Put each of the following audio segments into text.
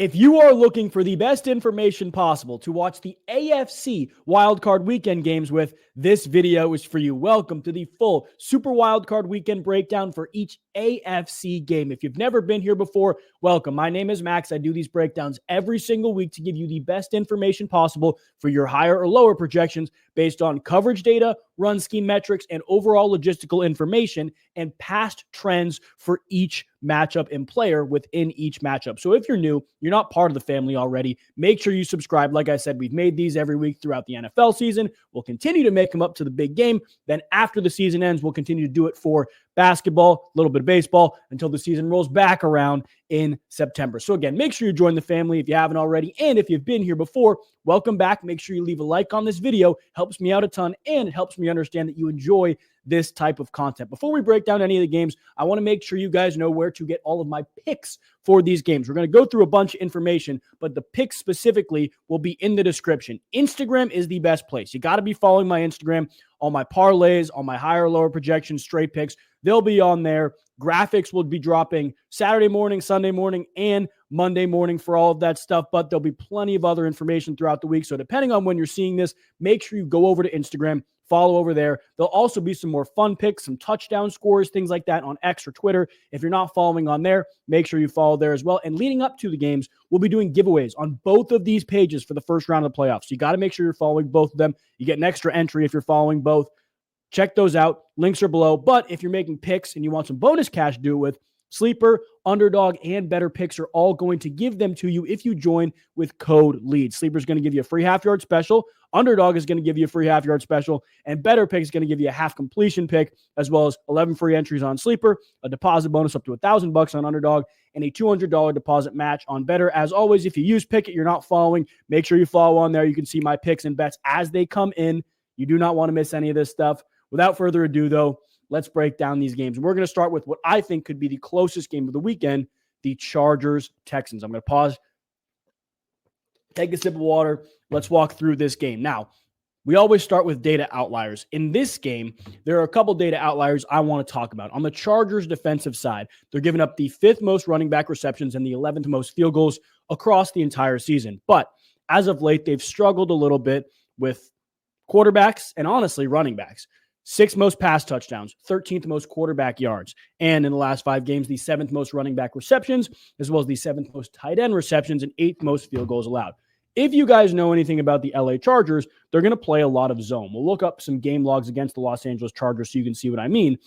If you are looking for the best information possible to watch the AFC Wildcard Weekend games with, this video is for you. Welcome to the full Super Wildcard Weekend breakdown for each AFC game. If you've never been here before, welcome. My name is Max. I do these breakdowns every single week to give you the best information possible for your higher or lower projections based on coverage data, run scheme metrics, and overall logistical information and past trends for each matchup and player within each matchup. So if you're new, you're not part of the family already, make sure you subscribe. Like I said, we've made these every week throughout the NFL season. We'll continue to make them up to the big game. Then after the season ends, we'll continue to do it for basketball, a little bit of baseball until the season rolls back around in September. So again, make sure you join the family if you haven't already. And if you've been here before, welcome back. Make sure you leave a like on this video. Helps me out a ton, and it helps me understand that you enjoy this type of content. Before we break down any of the games, I want to make sure you guys know where to get all of my picks for these games. We're going to go through a bunch of information, but the picks specifically will be in the description. Instagram is the best place. You got to be following my Instagram. All my parlays, all my higher or lower projections, straight picks, they'll be on there. Graphics will be dropping Saturday morning, Sunday morning, and Monday morning for all of that stuff, but there'll be plenty of other information throughout the week. So depending on when you're seeing this, make sure you go over to Instagram, follow over there. There'll also be some more fun picks, some touchdown scores, things like that on X or Twitter. If you're not following on there, make sure you follow there as well. And leading up to the games, we'll be doing giveaways on both of these pages for the first round of the playoffs. So you got to make sure you're following both of them. You get an extra entry if you're following both. Check those out. Links are below. But if you're making picks and you want some bonus cash to do it with, Sleeper, Underdog, and Better Picks are all going to give them to you if you join with code LEAD. Sleeper is going to give you a free half-yard special. Underdog is going to give you a free half-yard special. And Better Picks is going to give you a half-completion pick, as well as 11 free entries on Sleeper, a deposit bonus up to $1,000 on Underdog, and a $200 deposit match on Better. As always, if you use Pickett, you're not following, make sure you follow on there. You can see my picks and bets as they come in. You do not want to miss any of this stuff. Without further ado, though, let's break down these games. We're going to start with what I think could be the closest game of the weekend, the Chargers-Texans. I'm going to pause, take a sip of water. Let's walk through this game. Now, we always start with data outliers. In this game, there are a couple data outliers I want to talk about. On the Chargers defensive side, they're giving up the 5th most running back receptions and the 11th most field goals across the entire season. But as of late, they've struggled a little bit with quarterbacks and honestly running backs. 6th most pass touchdowns, 13th most quarterback yards, and in the last 5 games, the 7th most running back receptions, as well as the 7th most tight end receptions and 8th most field goals allowed. If you guys know anything about the LA Chargers, they're going to play a lot of zone. We'll look up some game logs against the Los Angeles Chargers so you can see what I mean.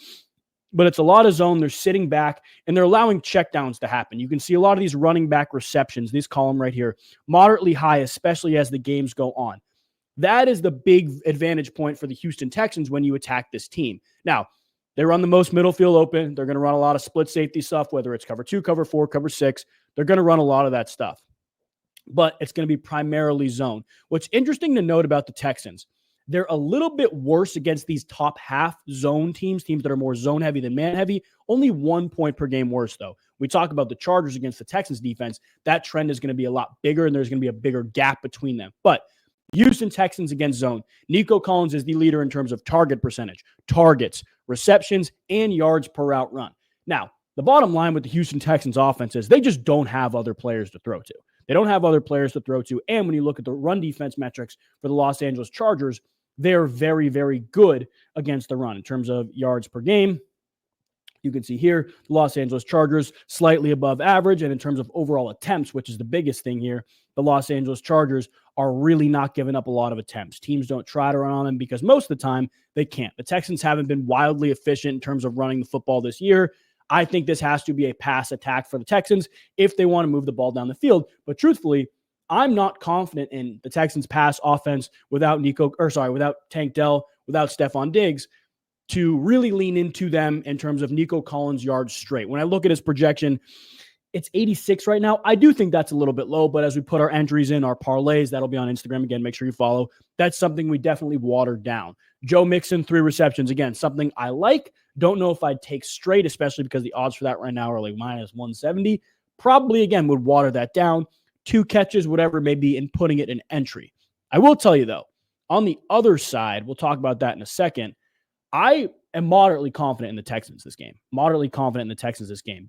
But it's a lot of zone. They're sitting back, and they're allowing checkdowns to happen. You can see a lot of these running back receptions, this column right here, moderately high, especially as the games go on. That is the big advantage point for the Houston Texans when you attack this team. Now, they run the most middle field open. They're going to run a lot of split safety stuff, whether it's cover 2, cover 4, cover 6. They're going to run a lot of that stuff. But it's going to be primarily zone. What's interesting to note about the Texans, they're a little bit worse against these top half zone teams that are more zone heavy than man heavy. Only 1 point per game worse, though. We talk about the Chargers against the Texans defense. That trend is going to be a lot bigger, and there's going to be a bigger gap between them. But Houston Texans against zone. Nico Collins is the leader in terms of target percentage, targets, receptions, and yards per route run. Now, the bottom line with the Houston Texans offense is they just don't have other players to throw to. They don't have other players to throw to. And when you look at the run defense metrics for the Los Angeles Chargers, they're very, very good against the run in terms of yards per game. You can see here, the Los Angeles Chargers slightly above average. And in terms of overall attempts, which is the biggest thing here, the Los Angeles Chargers are really not giving up a lot of attempts. Teams don't try to run on them because most of the time they can't. The Texans haven't been wildly efficient in terms of running the football this year. I think this has to be a pass attack for the Texans if they want to move the ball down the field. But truthfully, I'm not confident in the Texans pass offense without Tank Dell, without Stephon Diggs, to really lean into them in terms of Nico Collins yards straight. When I look at his projection, it's 86 right now. I do think that's a little bit low, but as we put our entries in, our parlays, that'll be on Instagram. Again, make sure you follow. That's something we definitely watered down. Joe Mixon, 3 receptions. Again, something I like. Don't know if I'd take straight, especially because the odds for that right now are like minus 170. Probably, again, would water that down. 2 catches, whatever it may be, and putting it in entry. I will tell you, though, on the other side, we'll talk about that in a second, I am moderately confident in the Texans this game.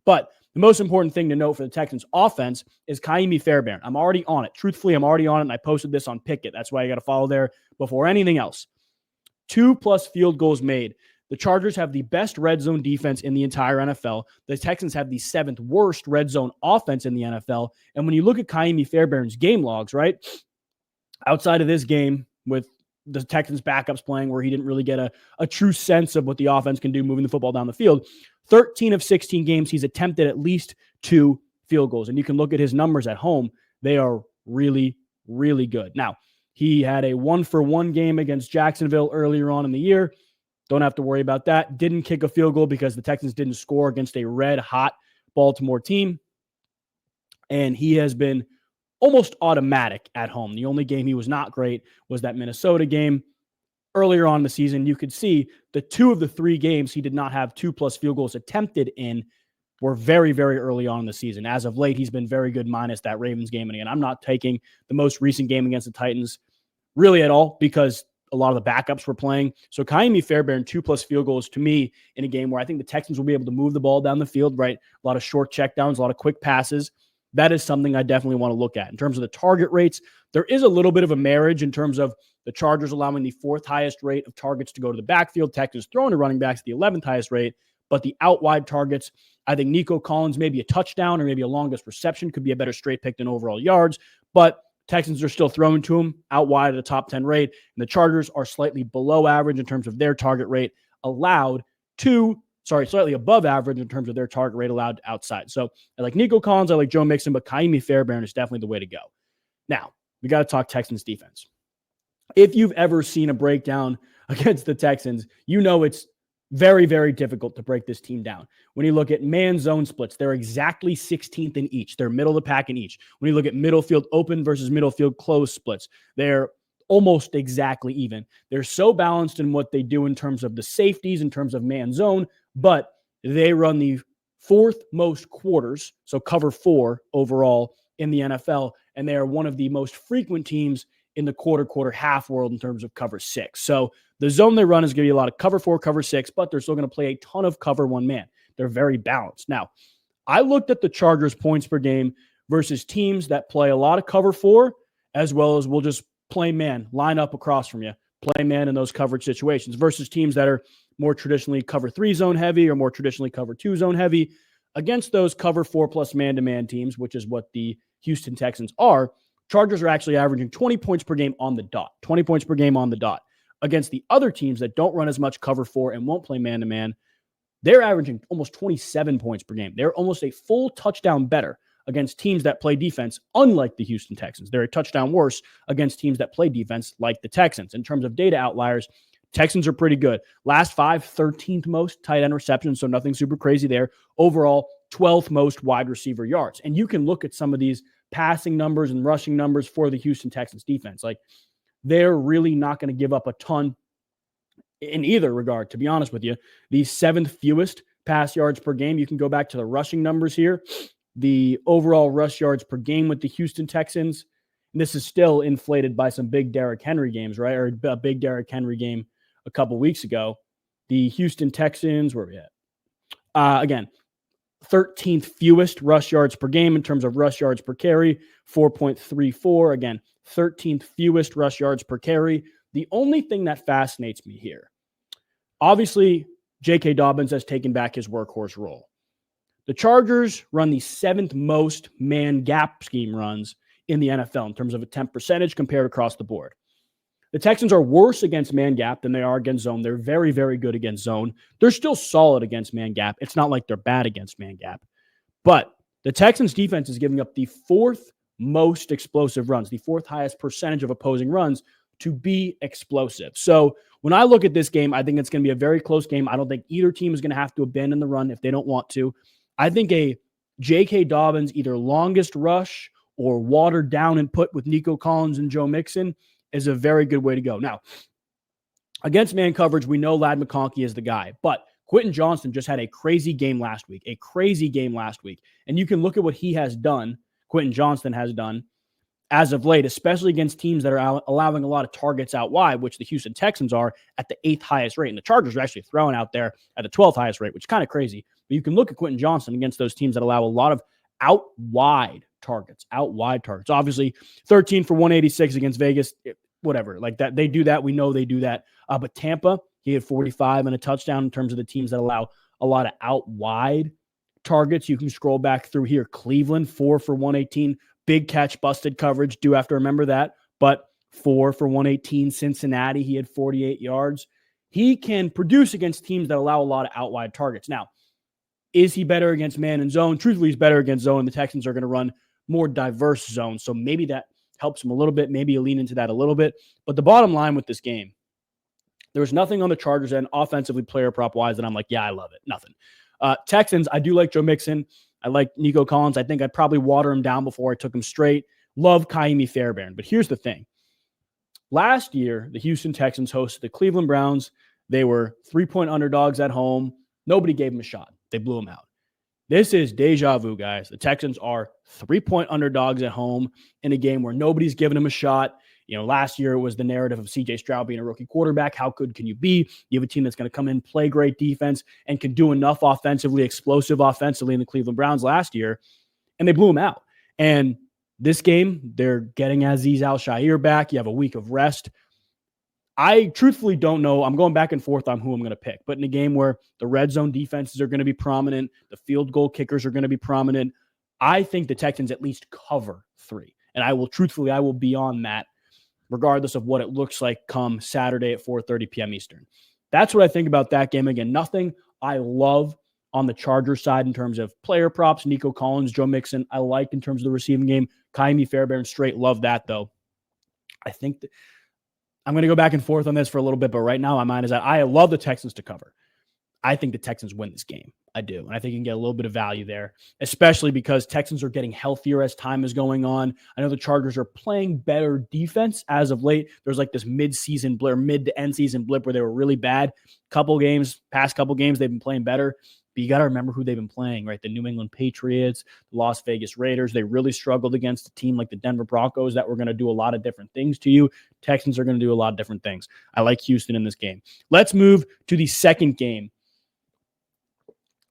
But the most important thing to note for the Texans offense is Ka'imi Fairbairn. I'm already on it. Truthfully, I'm already on it, and I posted this on Pickett. That's why you got to follow there before anything else. 2+ field goals made. The Chargers have the best red zone defense in the entire NFL. The Texans have the 7th worst red zone offense in the NFL. And when you look at Ka'imi Fairbairn's game logs, right, outside of this game with the Texans backups playing where he didn't really get a true sense of what the offense can do moving the football down the field, 13 of 16 games, he's attempted at least 2 field goals. And you can look at his numbers at home. They are really, really good. Now, he had a 1-for-1 game against Jacksonville earlier on in the year. Don't have to worry about that. Didn't kick a field goal because the Texans didn't score against a red-hot Baltimore team. And he has been almost automatic at home. The only game he was not great was that Minnesota game. Earlier on in the season, you could see the 2 of the 3 games he did not have 2+ field goals attempted in were very, very early on in the season. As of late, he's been very good minus that Ravens game. And again, I'm not taking the most recent game against the Titans really at all because a lot of the backups were playing. So Ka'imi Fairbairn, 2+ field goals to me in a game where I think the Texans will be able to move the ball down the field, right? A lot of short checkdowns, a lot of quick passes. That is something I definitely want to look at. In terms of the target rates, there is a little bit of a marriage in terms of the Chargers allowing the 4th highest rate of targets to go to the backfield. Texans throwing to running backs the 11th highest rate, but the out wide targets, I think Nico Collins, maybe a touchdown or maybe a longest reception could be a better straight pick than overall yards, but Texans are still throwing to him out wide at a top 10 rate, and the Chargers are slightly below average in terms of their target rate allowed to slightly above average in terms of their target rate allowed outside. So I like Nico Collins, I like Joe Mixon, but Ka'imi Fairbairn is definitely the way to go. Now, we got to talk Texans defense. If you've ever seen a breakdown against the Texans, you know it's very, very difficult to break this team down. When you look at man zone splits, they're exactly 16th in each. They're middle of the pack in each. When you look at middle field open versus middle field closed splits, they're almost exactly even. They're so balanced in what they do in terms of the safeties, in terms of man zone, but they run the 4th most quarters, so cover 4 overall in the NFL, and they are one of the most frequent teams in the quarter, half world in terms of cover 6. So the zone they run is going to be a lot of cover 4, cover 6, but they're still going to play a ton of cover 1 man. They're very balanced. Now, I looked at the Chargers points per game versus teams that play a lot of cover 4, as well as will just play man, line up across from you, play man in those coverage situations versus teams that are more traditionally cover 3 zone heavy or more traditionally cover 2 zone heavy. Against those cover 4+ man-to-man teams, which is what the Houston Texans are, Chargers are actually averaging 20 points per game on the dot. 20 points per game on the dot. Against the other teams that don't run as much cover 4 and won't play man-to-man, they're averaging almost 27 points per game. They're almost a full touchdown better against teams that play defense, unlike the Houston Texans. They're a touchdown worse against teams that play defense like the Texans. In terms of data outliers, Texans are pretty good. Last 5, 13th most tight end receptions, so nothing super crazy there. Overall, 12th most wide receiver yards. And you can look at some of these passing numbers and rushing numbers for the Houston Texans defense. Like, they're really not going to give up a ton in either regard, to be honest with you. The 7th fewest pass yards per game. You can go back to the rushing numbers here. The overall rush yards per game with the Houston Texans, and this is still inflated by some big Derrick Henry games, right? Or a big Derrick Henry game a couple weeks ago. The Houston Texans, where are we at? Again, 13th fewest rush yards per game in terms of rush yards per carry, 4.34. Again, 13th fewest rush yards per carry. The only thing that fascinates me here, obviously, J.K. Dobbins has taken back his workhorse role. The Chargers run the 7th most man gap scheme runs in the NFL in terms of attempt percentage compared across the board. The Texans are worse against man gap than they are against zone. They're very, very good against zone. They're still solid against man gap. It's not like they're bad against man gap. But the Texans defense is giving up the 4th most explosive runs, the 4th highest percentage of opposing runs to be explosive. So when I look at this game, I think it's going to be a very close game. I don't think either team is going to have to abandon the run if they don't want to. I think a J.K. Dobbins either longest rush or watered down and put with Nico Collins and Joe Mixon is a very good way to go. Now, against man coverage, we know Ladd McConkey is the guy, but Quentin Johnston just had a crazy game last week, And you can look at what he has done, Quentin Johnston has done, as of late, especially against teams that are allowing a lot of targets out wide, which the Houston Texans are at the 8th highest rate. And the Chargers are actually throwing out there at the 12th highest rate, which is kind of crazy. But you can look at Quentin Johnson against those teams that allow a lot of out wide targets. Obviously, 13 for 186 against Vegas, whatever. Like that, they do that. We know they do that. But Tampa, he had 45 and a touchdown in terms of the teams that allow a lot of out wide targets. You can scroll back through here. Cleveland, 4 for 118. Big catch, busted coverage. Do have to remember that. But 4 for 118. Cincinnati, he had 48 yards. He can produce against teams that allow a lot of out wide targets. Now, is he better against man and zone? Truthfully, he's better against zone. The Texans are going to run more diverse zones. So maybe that helps him a little bit. Maybe you lean into that a little bit. But the bottom line with this game, there was nothing on the Chargers end offensively, player prop wise, that I'm like, yeah, I love it. Nothing. Texans, I do like Joe Mixon. I like Nico Collins. I think I'd probably water him down before I took him straight. Love Kaimi Fairbairn. But here's the thing. Last year, the Houston Texans hosted the Cleveland Browns. They were 3-point underdogs at home. Nobody gave them a shot. They blew them out. This is deja vu, guys. The Texans are 3-point underdogs at home in a game where nobody's giving them a shot. You know, last year it was the narrative of C.J. Stroud being a rookie quarterback. How good can you be? You have a team that's going to come in, play great defense, and can do enough offensively, explosive offensively in the Cleveland Browns last year, and they blew them out. And this game, they're getting Azeez Al-Shaair back. You have a week of rest. I truthfully don't know. I'm going back and forth on who I'm going to pick. But in a game where the red zone defenses are going to be prominent, the field goal kickers are going to be prominent, I think the Texans at least cover 3. And I will be on that regardless of what it looks like come Saturday at 4:30 p.m. Eastern. That's what I think about that game. Again, nothing I love on the Chargers side in terms of player props. Nico Collins, Joe Mixon, I like in terms of the receiving game. Kaimi Fairbairn, straight love that, though. I think that I'm going to go back and forth on this for a little bit, but right now my mind is that I love the Texans to cover. I think the Texans win this game. I do. And I think you can get a little bit of value there, especially because Texans are getting healthier as time is going on. I know the Chargers are playing better defense as of late. There's like this mid-season blip, mid to end season blip where they were really bad. Past couple games, they've been playing better. But you got to remember who they've been playing, right? The New England Patriots, the Las Vegas Raiders. They really struggled against a team like the Denver Broncos that were going to do a lot of different things to you. Texans are going to do a lot of different things. I like Houston in this game. Let's move to the second game.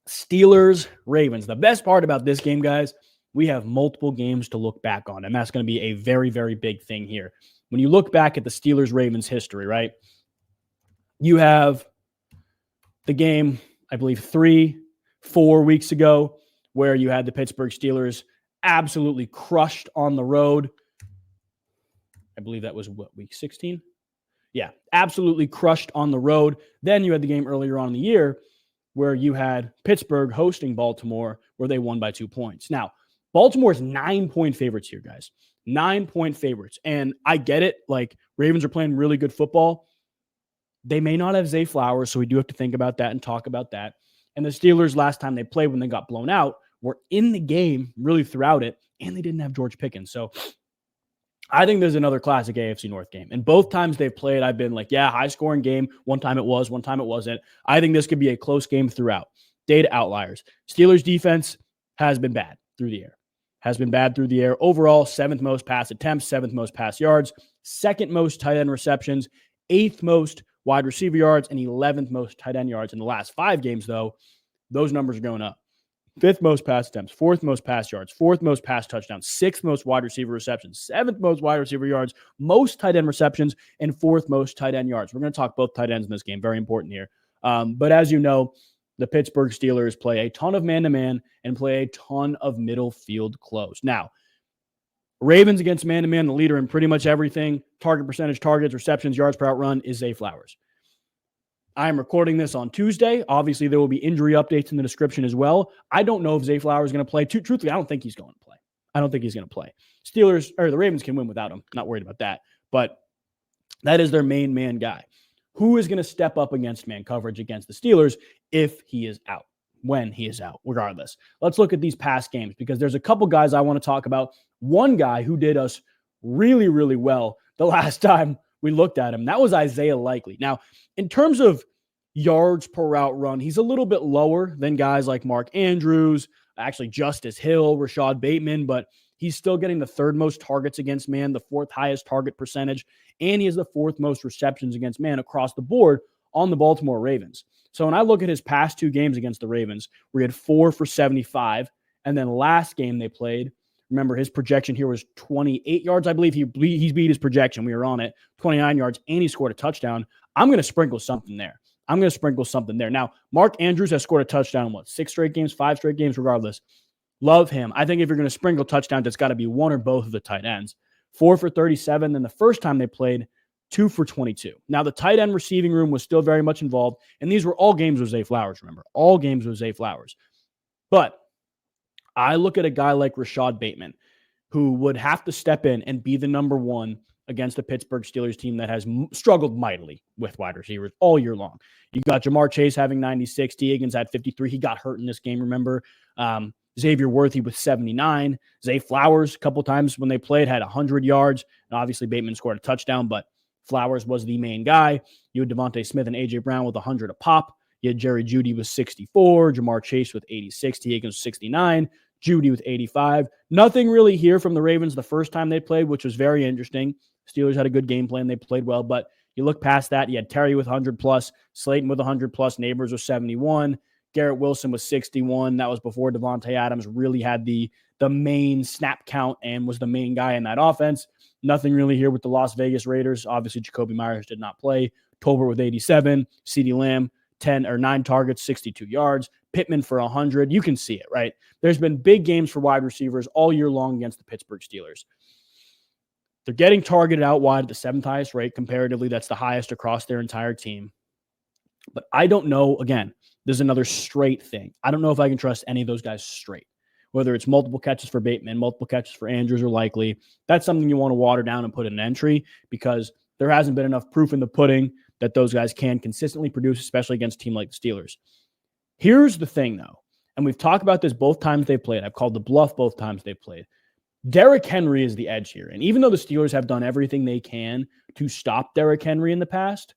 Steelers-Ravens. The best part about this game, guys, we have multiple games to look back on, and that's going to be a very, very big thing here. When you look back at the Steelers-Ravens history, right, you have the game, I believe, 3-4 weeks ago, where you had the Pittsburgh Steelers absolutely crushed on the road. I believe that was, week 16? Yeah, absolutely crushed on the road. Then you had the game earlier on in the year where you had Pittsburgh hosting Baltimore, where they won by 2 points. Now, Baltimore's 9-point favorites here, guys. 9-point favorites. And I get it. Like, Ravens are playing really good football. They may not have Zay Flowers, so we do have to think about that and talk about that. And the Steelers, last time they played when they got blown out, were in the game really throughout it, and they didn't have George Pickens. So I think there's another classic AFC North game. And both times they've played, I've been like, yeah, high-scoring game. One time it was, one time it wasn't. I think this could be a close game throughout. Data outliers. Steelers defense has been bad through the air. Overall, 7th most pass attempts, 7th most pass yards, 2nd most tight end receptions, 8th most wide receiver yards, and 11th most tight end yards. In the last 5 games, though, those numbers are going up. 5th most pass attempts, 4th most pass yards, 4th most pass touchdowns, 6th most wide receiver receptions, 7th most wide receiver yards, most tight end receptions, and 4th most tight end yards. We're going to talk both tight ends in this game. Very important here. But as you know, the Pittsburgh Steelers play a ton of man-to-man and play a ton of middle field close. Now, Ravens against man-to-man, the leader in pretty much everything, target percentage, targets, receptions, yards per out run, is Zay Flowers. I am recording this on Tuesday. Obviously, there will be injury updates in the description as well. I don't know if Zay Flowers is going to play. Truthfully, I don't think he's going to play. The Ravens can win without him. Not worried about that. But that is their main man guy. Who is going to step up against man coverage against the Steelers if he is out? When he is out, regardless. Let's look at these past games because there's a couple guys I want to talk about. One guy who did us really, really well the last time we looked at him, that was Isaiah Likely. Now, in terms of yards per route run, he's a little bit lower than guys like Mark Andrews, actually Justice Hill, Rashad Bateman, but He's still getting the third most targets against man, the fourth highest target percentage, and he has the fourth most receptions against man across the board on the Baltimore Ravens. So when I look at his past 2 games against the Ravens, where he had 4 for 75, and then last game they played, remember his projection here was 28 yards. I believe he beat his projection. We were on it, 29 yards, and he scored a touchdown. I'm going to sprinkle something there. Now, Mark Andrews has scored a touchdown in 6 straight games, 5 straight games, regardless. Love him. I think if you're going to sprinkle touchdowns, it's got to be one or both of the tight ends. 4 for 37. Then the first time they played, 2 for 22. Now, the tight end receiving room was still very much involved, and these were all games with Zay Flowers, remember. All games with Zay Flowers. But I look at a guy like Rashad Bateman, who would have to step in and be the number one against a Pittsburgh Steelers team that has struggled mightily with wide receivers all year long. You got Jamar Chase having 96. T. Higgins had 53. He got hurt in this game, remember. Xavier Worthy with 79. Zay Flowers, a couple times when they played, had 100 yards. And obviously, Bateman scored a touchdown, but Flowers was the main guy. You had Devontae Smith and A.J. Brown with 100 a pop. You had Jerry Jeudy with 64. Jamar Chase with 86. T. Higgins with 69. Jeudy with 85. Nothing really here from the Ravens the first time they played, which was very interesting. Steelers had a good game plan. They played well, but you look past that. You had Terry with 100+, Slayton with 100+, Neighbors with 71, Garrett Wilson with 61. That was before Devontae Adams really had the main snap count and was the main guy in that offense. Nothing really here with the Las Vegas Raiders. Obviously, Jacoby Myers did not play. Tolbert with 87, CeeDee Lamb 9 targets, 62 yards. Pittman for 100. You can see it, right? There's been big games for wide receivers all year long against the Pittsburgh Steelers. They're getting targeted out wide at the 7th highest rate. Comparatively, that's the highest across their entire team. But I don't know, again, there's another straight thing. I don't know if I can trust any of those guys straight. Whether it's multiple catches for Bateman, multiple catches for Andrews or Likely, that's something you want to water down and put in an entry because there hasn't been enough proof in the pudding that those guys can consistently produce, especially against a team like the Steelers. Here's the thing, though, and we've talked about this both times they've played. I've called the bluff both times they've played. Derrick Henry is the edge here. And even though the Steelers have done everything they can to stop Derrick Henry in the past,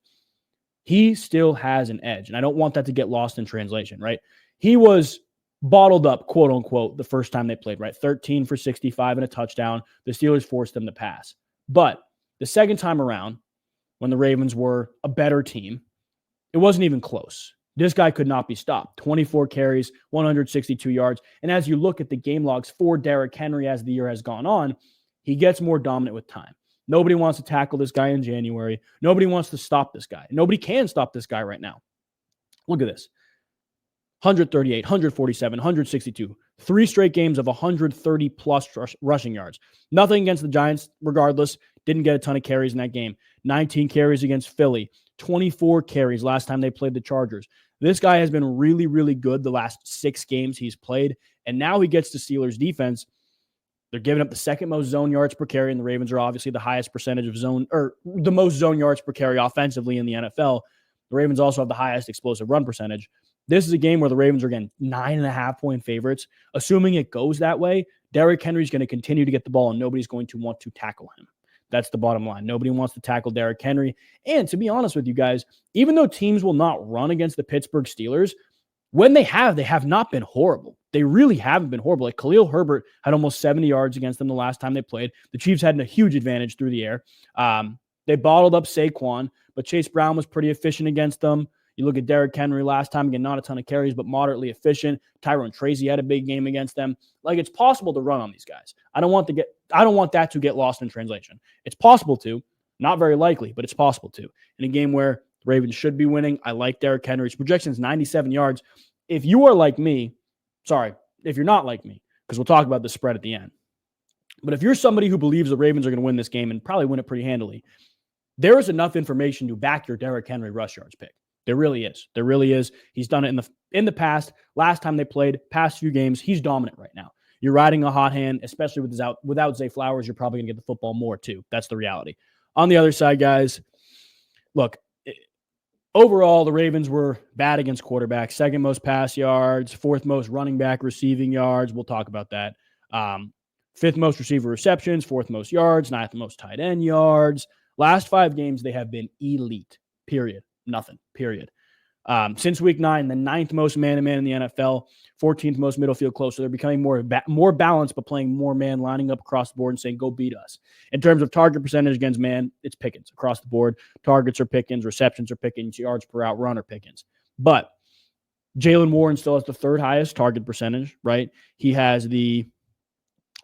he still has an edge. And I don't want that to get lost in translation, right? He was bottled up, quote unquote, the first time they played, right? 13 for 65 and a touchdown. The Steelers forced them to pass. But the second time around, when the Ravens were a better team, it wasn't even close. This guy could not be stopped. 24 carries, 162 yards. And as you look at the game logs for Derrick Henry as the year has gone on, he gets more dominant with time. Nobody wants to tackle this guy in January. Nobody wants to stop this guy. Nobody can stop this guy right now. Look at this. 138, 147, 162. 3 straight games of 130+ rushing yards. Nothing against the Giants, regardless. Didn't get a ton of carries in that game. 19 carries against Philly. 24 carries last time they played the Chargers. This guy has been really, really good the last 6 games he's played, and now he gets to Steelers defense. They're giving up the second most zone yards per carry, and the Ravens are obviously the highest percentage of zone, or the most zone yards per carry offensively in the NFL. The Ravens also have the highest explosive run percentage. This is a game where the Ravens are getting 9.5-point favorites. Assuming it goes that way, Derrick Henry's going to continue to get the ball, and nobody's going to want to tackle him. That's the bottom line. Nobody wants to tackle Derrick Henry. And to be honest with you guys, even though teams will not run against the Pittsburgh Steelers, when they have not been horrible. They really haven't been horrible. Like Khalil Herbert had almost 70 yards against them the last time they played. The Chiefs had a huge advantage through the air. They bottled up Saquon, but Chase Brown was pretty efficient against them. You look at Derrick Henry last time, again, not a ton of carries, but moderately efficient. Tyrone Tracy had a big game against them. Like, it's possible to run on these guys. I don't want that to get lost in translation. It's possible to, not very likely, but it's possible to. In a game where the Ravens should be winning, I like Derrick Henry's projection is 97 yards. If you are like me, if you're not like me, because we'll talk about the spread at the end. But if you're somebody who believes the Ravens are going to win this game and probably win it pretty handily, there is enough information to back your Derrick Henry rush yards pick. There really is. There really is. He's done it in the past. Last time they played, past few games, he's dominant right now. You're riding a hot hand, especially without Zay Flowers. You're probably going to get the football more too. That's the reality. On the other side, guys, look, overall, the Ravens were bad against quarterbacks. 2nd most pass yards, 4th most running back receiving yards. We'll talk about that. 5th most receiver receptions, 4th most yards, 9th most tight end yards. Last 5 games, they have been elite, period. Nothing, period. Since week 9, the 9th most man-to-man in the NFL, 14th most middle field close. So they're becoming more balanced, but playing more man, lining up across the board and saying, go beat us. In terms of target percentage against man, it's Pickens across the board. Targets are Pickens, receptions are Pickens, yards per out run are Pickens. But Jaylen Warren still has the 3rd highest target percentage, right? He has the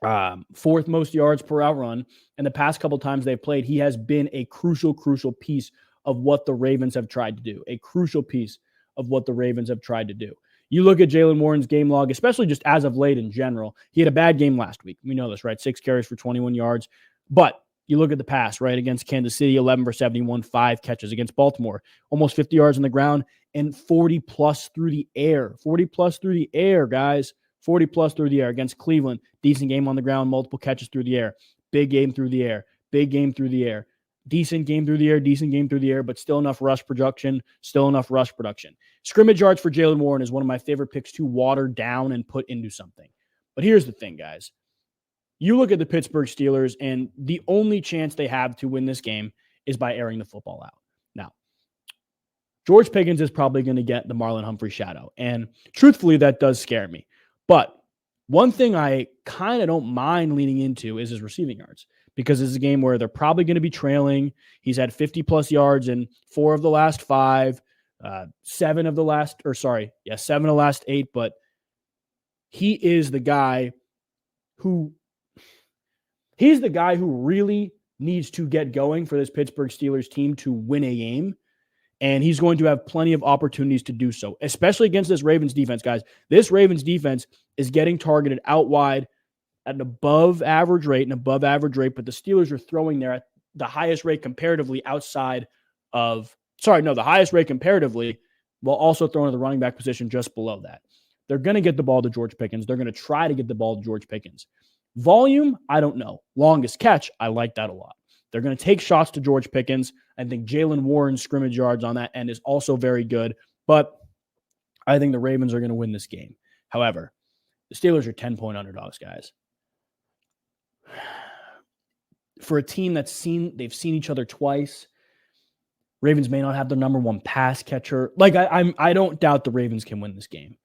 4th most yards per out run. And the past couple times they've played, he has been a crucial piece of what the Ravens have tried to do. A crucial piece of what the Ravens have tried to do. You look at Jaylen Warren's game log, especially just as of late in general. He had a bad game last week. We know this, right? 6 carries for 21 yards. But you look at the pass, right? Against Kansas City, 11 for 71, 5 catches. Against Baltimore, almost 50 yards on the ground and 40 plus through the air. 40 plus through the air, guys. 40 plus through the air. Against Cleveland, decent game on the ground, multiple catches through the air. Big game through the air. Big game through the air. Decent game through the air, decent game through the air, but still enough rush production, Scrimmage yards for Jaylen Warren is one of my favorite picks to water down and put into something. But here's the thing, guys. You look at the Pittsburgh Steelers, and the only chance they have to win this game is by airing the football out. Now, George Pickens is probably going to get the Marlon Humphrey shadow, and truthfully, that does scare me. But one thing I kind of don't mind leaning into is his receiving yards, because this is a game where they're probably going to be trailing. He's had 50-plus yards in 4 of the last 5, 7 of the last 8, but he is the guy who really needs to get going for this Pittsburgh Steelers team to win a game, and he's going to have plenty of opportunities to do so, especially against this Ravens defense, guys. This Ravens defense is getting targeted out wide at an above average rate, but the Steelers are throwing there at the highest rate comparatively the highest rate comparatively, while also throwing to the running back position just below that. They're going to get the ball to George Pickens. They're going to try to get the ball to George Pickens. Volume, I don't know. Longest catch, I like that a lot. They're going to take shots to George Pickens. I think Jaylen Warren's scrimmage yards on that end is also very good, but I think the Ravens are going to win this game. However, the Steelers are 10-point underdogs, guys. For a team they've seen each other twice, Ravens may not have their number 1 pass catcher. I don't doubt the Ravens can win this game.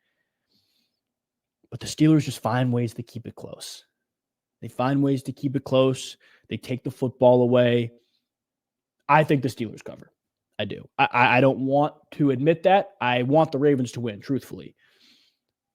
But the Steelers just find ways to keep it close. They find ways to keep it close. They take the football away. I think the Steelers cover. I do. I don't want to admit that. I want the Ravens to win, truthfully.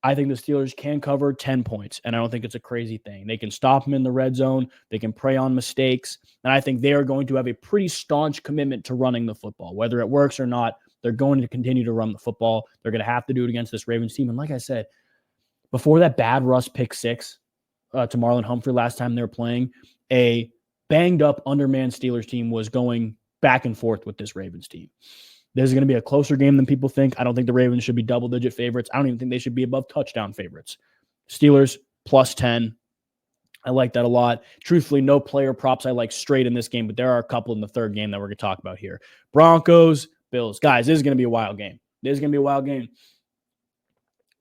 I think the Steelers can cover 10 points, and I don't think it's a crazy thing. They can stop them in the red zone. They can prey on mistakes, and I think they are going to have a pretty staunch commitment to running the football. Whether it works or not, they're going to continue to run the football. They're going to have to do it against this Ravens team. And like I said, before that bad Russ pick 6 to Marlon Humphrey last time they were playing, a banged-up, undermanned Steelers team was going back and forth with this Ravens team. This is going to be a closer game than people think. I don't think the Ravens should be double-digit favorites. I don't even think they should be above touchdown favorites. Steelers, plus 10. I like that a lot. Truthfully, no player props I like straight in this game, but there are a couple in the third game that we're going to talk about here. Broncos, Bills. Guys, this is going to be a wild game. This is going to be a wild game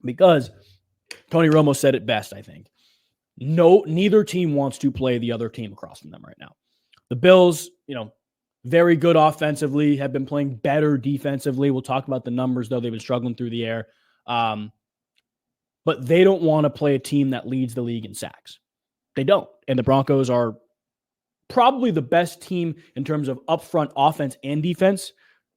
because Tony Romo said it best, I think. Neither team wants to play the other team across from them right now. The Bills, very good offensively, have been playing better defensively. We'll talk about the numbers, though. They've been struggling through the air. But they don't want to play a team that leads the league in sacks. They don't. And the Broncos are probably the best team in terms of upfront offense and defense,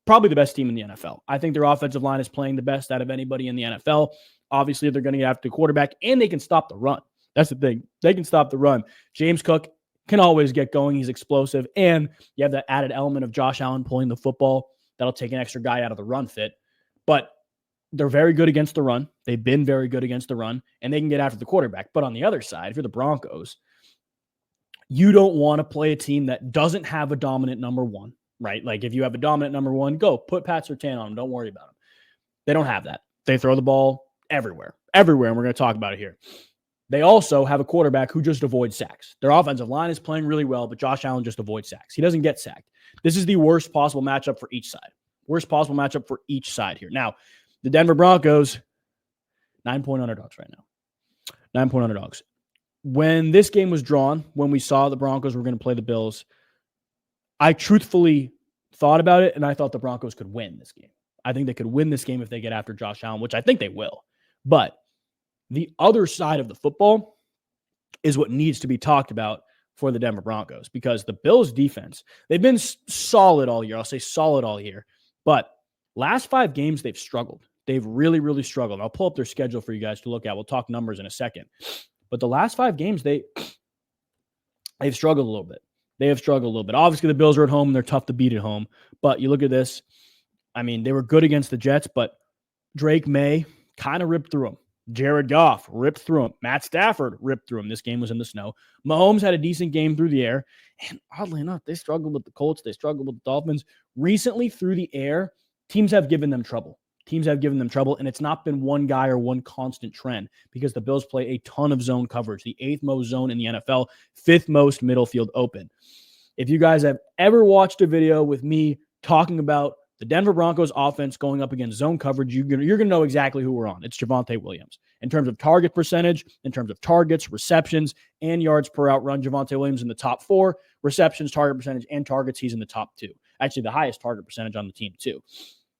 probably the best team in the NFL. I think their offensive line is playing the best out of anybody in the NFL. Obviously, they're going to get after the quarterback, and they can stop the run. That's the thing. They can stop the run. James Cook can always get going. He's explosive. And you have that added element of Josh Allen pulling the football. That'll take an extra guy out of the run fit. But they're very good against the run. They've been very good against the run, and they can get after the quarterback. But on the other side, if you're the Broncos, you don't want to play a team that doesn't have a dominant number 1, right? Like if you have a dominant number 1, go put Pat Surtain on them. Don't worry about them. They don't have that. They throw the ball everywhere, and we're going to talk about it here. They also have a quarterback who just avoids sacks. Their offensive line is playing really well, but Josh Allen just avoids sacks. He doesn't get sacked. This is the worst possible matchup for each side. Worst possible matchup for each side here. Now, the Denver Broncos, 9-point underdogs right now. 9-point underdogs. When this game was drawn, when we saw the Broncos were going to play the Bills, I truthfully thought about it, and I thought the Broncos could win this game. I think they could win this game if they get after Josh Allen, which I think they will. But the other side of the football is what needs to be talked about for the Denver Broncos, because the Bills defense, they've been solid all year. I'll say solid all year. But last 5 games, they've struggled. They've really, really struggled. I'll pull up their schedule for you guys to look at. We'll talk numbers in a second. But the last 5 games, they've struggled a little bit. They have struggled a little bit. Obviously, the Bills are at home, and they're tough to beat at home. But you look at this. I mean, they were good against the Jets, but Drake May kind of ripped through them. Jared Goff ripped through him. Matt Stafford ripped through him. This game was in the snow. Mahomes had a decent game through the air. And oddly enough, they struggled with the Colts. They struggled with the Dolphins. Recently, through the air, teams have given them trouble. And it's not been one guy or one constant trend, because the Bills play a ton of zone coverage, the 8th most zone in the NFL, 5th most middle field open. If you guys have ever watched a video with me talking about the Denver Broncos offense going up against zone coverage, you're going to know exactly who we're on. It's Javonte Williams. In terms of target percentage, in terms of targets, receptions, and yards per out run, Javonte Williams in the top 4. Receptions, target percentage, and targets, he's in the top 2. Actually, the highest target percentage on the team, too.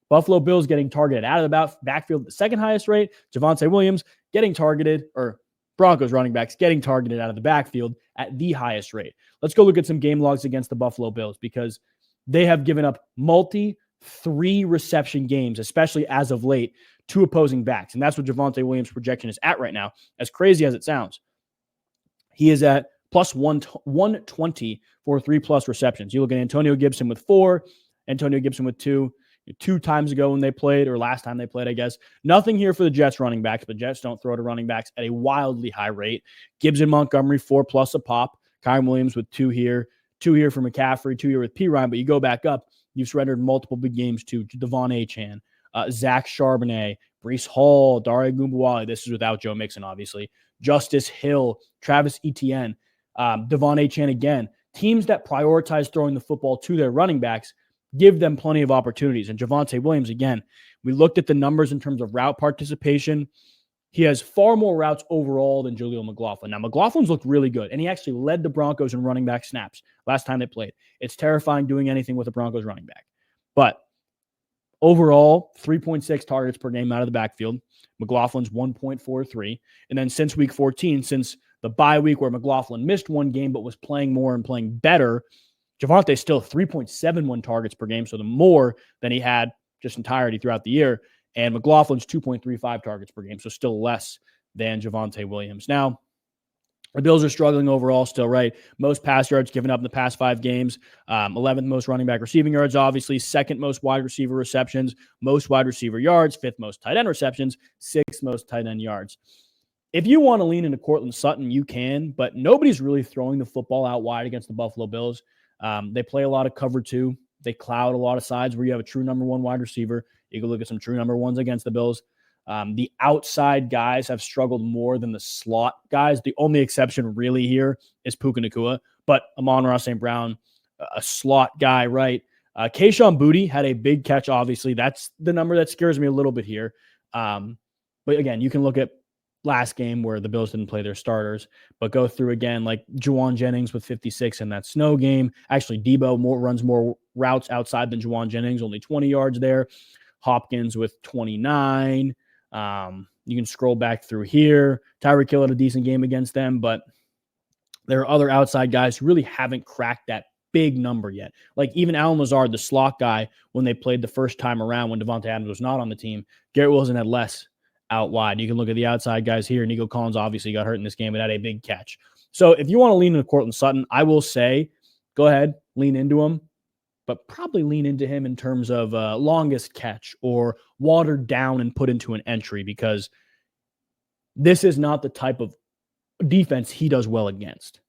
Buffalo Bills getting targeted out of the backfield at the second highest rate. Javonte Williams getting targeted, or Broncos running backs getting targeted out of the backfield at the highest rate. Let's go look at some game logs against the Buffalo Bills, because they have given up 3 reception games, especially as of late, to opposing backs. And that's what Javonte Williams' projection is at right now. As crazy as it sounds, he is at plus 120 for 3+ receptions. You look at Antonio Gibson with 4, Antonio Gibson with 2 times ago when they played, or last time they played, I guess. Nothing here for the Jets running backs, but Jets don't throw to running backs at a wildly high rate. Gibbs and Montgomery, 4+ a pop. Kyren Williams with 2 here, 2 here for McCaffrey, 2 here with Pirine. But you go back up, you've surrendered multiple big games to Devon Achane, Zach Charbonnet, Breece Hall, Dare Ogunbowale. This is without Joe Mixon, obviously. Justice Hill, Travis Etienne, Devon Achane again. Teams that prioritize throwing the football to their running backs give them plenty of opportunities. And Javonte Williams, again, we looked at the numbers in terms of route participation. He has far more routes overall than Jaleel McLaughlin. Now, McLaughlin's looked really good, and he actually led the Broncos in running back snaps last time they played. It's terrifying doing anything with a Broncos running back. But overall, 3.6 targets per game out of the backfield. McLaughlin's 1.43. And then since week 14, since the bye week where McLaughlin missed 1 game but was playing more and playing better, Javonte's still 3.71 targets per game, so the more than he had just entirety throughout the year. And McLaughlin's 2.35 targets per game, so still less than Javonte Williams. Now, the Bills are struggling overall still, right? Most pass yards given up in the past 5 games. 11th most running back receiving yards, obviously. 2nd most wide receiver receptions. Most wide receiver yards. 5th most tight end receptions. 6th most tight end yards. If you want to lean into Courtland Sutton, you can, but nobody's really throwing the football out wide against the Buffalo Bills. They play a lot of cover 2. They cloud a lot of sides where you have a true number 1 wide receiver. You can look at some true number 1s against the Bills. The outside guys have struggled more than the slot guys. The only exception really here is Puka Nacua, but Amon-Ra St. Brown, a slot guy, right? Kayshon Boutte had a big catch, obviously. That's the number that scares me a little bit here. But again, you can look at last game where the Bills didn't play their starters, but go through again, like Juwan Jennings with 56 in that snow game. Actually, Debo runs more routes outside than Juwan Jennings, only 20 yards there. Hopkins with 29. You can scroll back through here. Tyreek Hill had a decent game against them, but there are other outside guys who really haven't cracked that big number yet. Like even Allen Lazard, the slot guy, when they played the first time around when Devontae Adams was not on the team, Garrett Wilson had less out wide. You can look at the outside guys here. Nico Collins obviously got hurt in this game, but had a big catch. So if you want to lean into Courtland Sutton, I will say, go ahead, lean into him, but probably lean into him in terms of longest catch or watered down and put into an entry, because this is not the type of defense he does well against.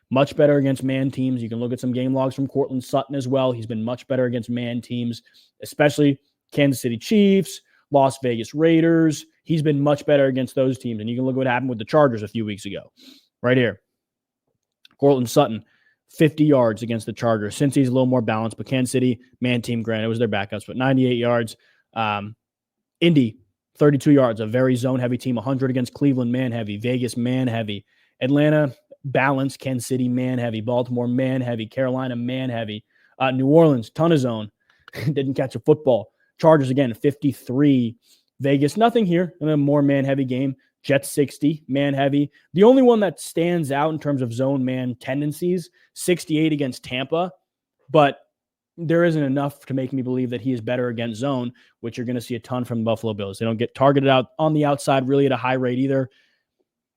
Much better against man teams. You can look at some game logs from Courtland Sutton as well. He's been much better against man teams, especially Kansas City Chiefs, Las Vegas Raiders. He's been much better against those teams. And you can look at what happened with the Chargers a few weeks ago. Right here. Courtland Sutton, 50 yards against the Chargers. Since he's a little more balanced, but Kansas City, man team, granted, it was their backups, but 98 yards. Indy, 32 yards, a very zone-heavy team. 100 against Cleveland, man-heavy. Vegas, man-heavy. Atlanta, balanced. Kansas City, man-heavy. Baltimore, man-heavy. Carolina, man-heavy. New Orleans, ton of zone. Didn't catch a football. Chargers, again, 53. Vegas, nothing here. And a more man-heavy game. Jets 60, man-heavy. The only one that stands out in terms of zone man tendencies, 68 against Tampa. But there isn't enough to make me believe that he is better against zone, which you're going to see a ton from the Buffalo Bills. They don't get targeted out on the outside really at a high rate either.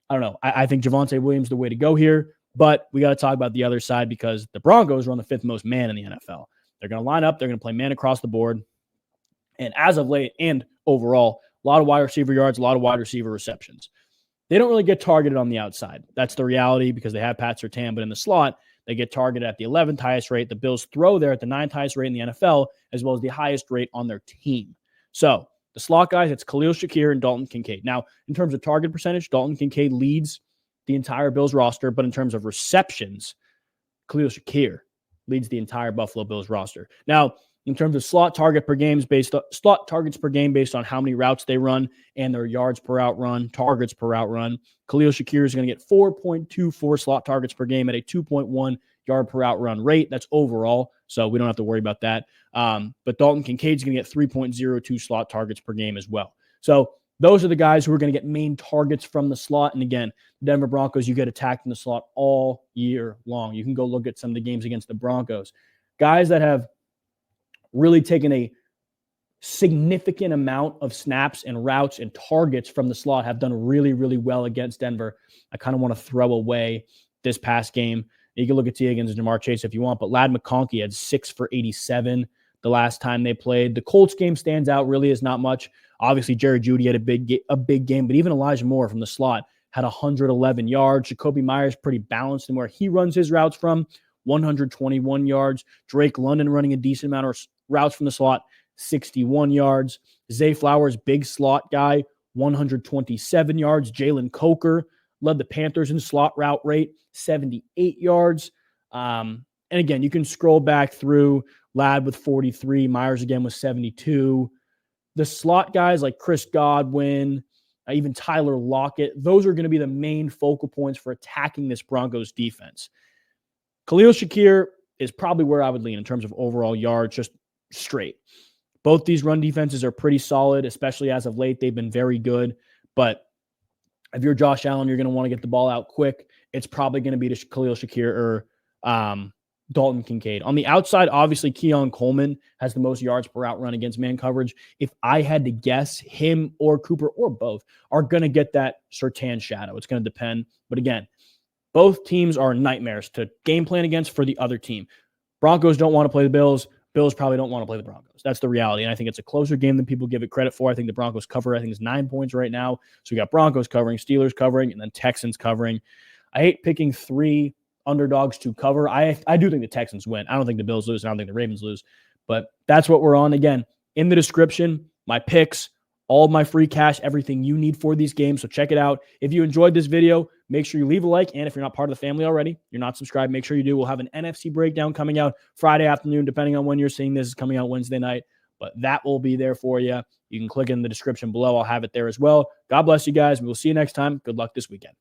I don't know. I think Javonte Williams is the way to go here, but we got to talk about the other side because the Broncos run the 5th most man in the NFL. They're going to line up. They're going to play man across the board. And as of late and overall, a lot of wide receiver yards, a lot of wide receiver receptions. They don't really get targeted on the outside. That's the reality because they have Pat Surtain, but in the slot, they get targeted at the 11th highest rate. The Bills throw there at the 9th highest rate in the NFL, as well as the highest rate on their team. So the slot guys, it's Khalil Shakir and Dalton Kincaid. Now, in terms of target percentage, Dalton Kincaid leads the entire Bills roster, but in terms of receptions, Khalil Shakir leads the entire Buffalo Bills roster. Now, in terms of slot targets per game based on how many routes they run and their yards per out run, targets per out run, Khalil Shakir is going to get 4.24 slot targets per game at a 2.1 yard per out run rate. That's overall, so we don't have to worry about that. But Dalton Kincaid is going to get 3.02 slot targets per game as well. So those are the guys who are going to get main targets from the slot. And again, Denver Broncos, you get attacked in the slot all year long. You can go look at some of the games against the Broncos. Guys that have really taken a significant amount of snaps and routes and targets from the slot have done really, really well against Denver. I kind of want to throw away this past game. You can look at T. Higgins and Jamar Chase if you want, but Ladd McConkey had 6 for 87 the last time they played. The Colts game stands out, really is not much. Obviously, Jerry Jeudy had a big game, but even Elijah Moore from the slot had 111 yards. Jacoby Myers pretty balanced in where he runs his routes from, 121 yards. Drake London running a decent amount of routes from the slot, 61 yards. Zay Flowers, big slot guy, 127 yards. Jalen Coker led the Panthers in slot route rate, 78 yards. And again, you can scroll back through. Ladd with 43, Myers again with 72. The slot guys like Chris Godwin, even Tyler Lockett, those are going to be the main focal points for attacking this Broncos defense. Khalil Shakir is probably where I would lean in terms of overall yards, just straight. Both these run defenses are pretty solid, especially as of late. They've been very good. But if you're Josh Allen, you're going to want to get the ball out quick. It's probably going to be to Khalil Shakir or Dalton Kincaid. On the outside, obviously, Keon Coleman has the most yards per out run against man coverage. If I had to guess, him or Cooper or both are going to get that Surtain shadow. It's going to depend. But again, both teams are nightmares to game plan against for the other team. Broncos don't want to play the Bills. Bills probably don't want to play the Broncos. That's the reality. And I think it's a closer game than people give it credit for. I think the Broncos cover, I think, is 9 points right now. So we got Broncos covering, Steelers covering, and then Texans covering. I hate picking 3 underdogs to cover. I do think the Texans win. I don't think the Bills lose. I don't think the Ravens lose. But that's what we're on. Again, in the description, my picks, all of my free cash, everything you need for these games. So check it out. If you enjoyed this video, make sure you leave a like. And if you're not part of the family already, you're not subscribed, make sure you do. We'll have an NFC breakdown coming out Friday afternoon, depending on when you're seeing this. It's coming out Wednesday night. But that will be there for you. You can click in the description below. I'll have it there as well. God bless you guys. We will see you next time. Good luck this weekend.